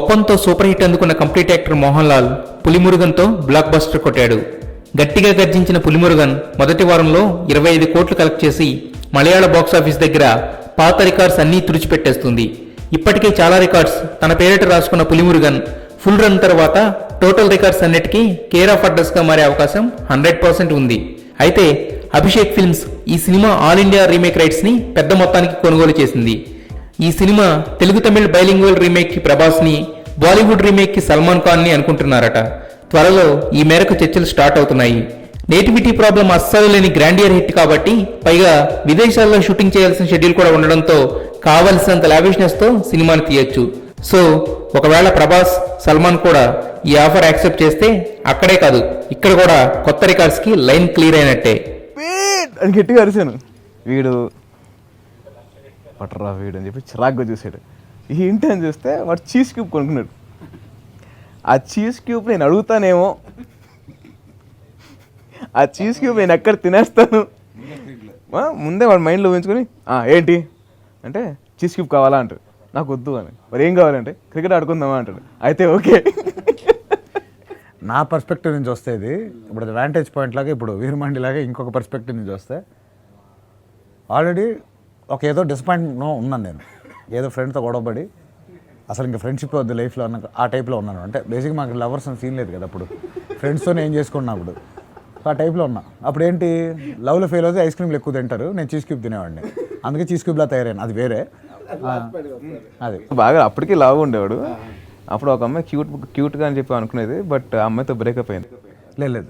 ఒప్పంతో super hit అందుకున్న complete actor Mohanlal పులిమురుగన్తో blockbuster కొట్టాడు. గట్టిగా గర్జించిన పులిమురుగన్ మొదటి వారంలో 25 కోట్లు కలెక్ట్ చేసి మలయాళ బాక్సాఫీస్ దగ్గర పాత రికార్డ్స్ అన్నీ తుడిచిపెట్టేస్తుంది. ఇప్పటికే చాలా రికార్డ్స్ తన పేరిట రాసుకున్న పులిమురుగన్ ఫుల్ రన్ తర్వాత టోటల్ రికార్డ్స్ అన్నిటికీ కేర్ ఆఫ్ అడ్రస్ గా మారే అవకాశం 100% ఉంది. అయితే అభిషేక్ ఫిల్మ్స్ ఈ cinema all India remake rights ని పెద్ద మొత్తానికి కొనుగోలు చేసింది. ఈ సినిమా తెలుగు తమిళ బైలింగ్వల్ రీమేక్ కి ప్రభాస్ ని, బాలీవుడ్ రీమేక్ కి సల్మాన్ ఖాన్ ని అనుకుంటున్నారట. త్వరలో ఈ మేరకు చర్చలు స్టార్ట్ అవుతున్నాయి. నేటివిటీ ప్రాబ్లం అస్సలు లేని గ్రాండియర్ హిట్ కాబట్టి, పైగా విదేశాల్లో షూటింగ్ చేయాల్సిన షెడ్యూల్ కూడా ఉండడంతో కావలసినంత లావిష్నెస్ తో సినిమాని తీయొచ్చు. సో ఒకవేళ ప్రభాస్, సల్మాన్ కూడా ఈ ఆఫర్ యాక్సెప్ట్ చేస్తే అక్కడే కాదు ఇక్కడ కూడా కొత్త రికార్డ్స్ కి లైన్ క్లియర్ అయినట్టే. అని గట్టిగా అరిశాను, వీడు పట్టరా వీడు అని చెప్పి చిరాగ్గా చూసాడు. ఏంటి అని చూస్తే వాడు చీజ్ క్యూబ్ కొనుక్కున్నాడు. ఆ చీజ్ క్యూబ్ నేను అడుగుతానేమో, ఆ చీజ్ క్యూబ్ నేను ఎక్కడ తినేస్తాను ముందే వాడు మైండ్లో ఊహించుకొని ఏంటి అంటే చీజ్ క్యూబ్ కావాలా అంటాడు. నాకు వద్దు అని. మరి ఏం కావాలంటే క్రికెట్ ఆడుకుందామా అంటాడు. అయితే ఓకే. నా పర్స్పెక్టివ్ నుంచి వస్తే ఇది ఇప్పుడు అడ్వాంటేజ్ పాయింట్ లాగా, ఇప్పుడు వీరమండి లాగా ఇంకొక పర్స్పెక్టివ్ నుంచి వస్తే ఆల్రెడీ ఒక ఏదో డిసప్పాయింట్ ఉన్నాను నేను. ఏదో ఫ్రెండ్తో గొడవపడి అసలు ఇంకా ఫ్రెండ్షిప్ వద్దు లైఫ్లో అన్న ఆ టైప్లో ఉన్నాను. అంటే బేసిక్గా మాకు లవర్స్ అని సీన్ లేదు కదా అప్పుడు, ఫ్రెండ్స్తోనే ఏం చేసుకున్నా అప్పుడు. సో ఆ టైప్లో ఉన్నా. అప్పుడు ఏంటి, లవ్లో ఫెయిల్ అవుతే ఐస్ క్రీమ్లు ఎక్కువ తింటారు, నేను చీజ్ క్యూబ్ తినేవాడిని. అందుకే చీజ్ క్యూబ్లా తయారైన, అది వేరే. అది బాగా అప్పటికే లావు ఉండేవాడు. అప్పుడు ఒక అమ్మాయి క్యూట్గా అని చెప్పి అనుకునేది, బట్ ఆ అమ్మాయితో బ్రేకప్ అయింది. లేదు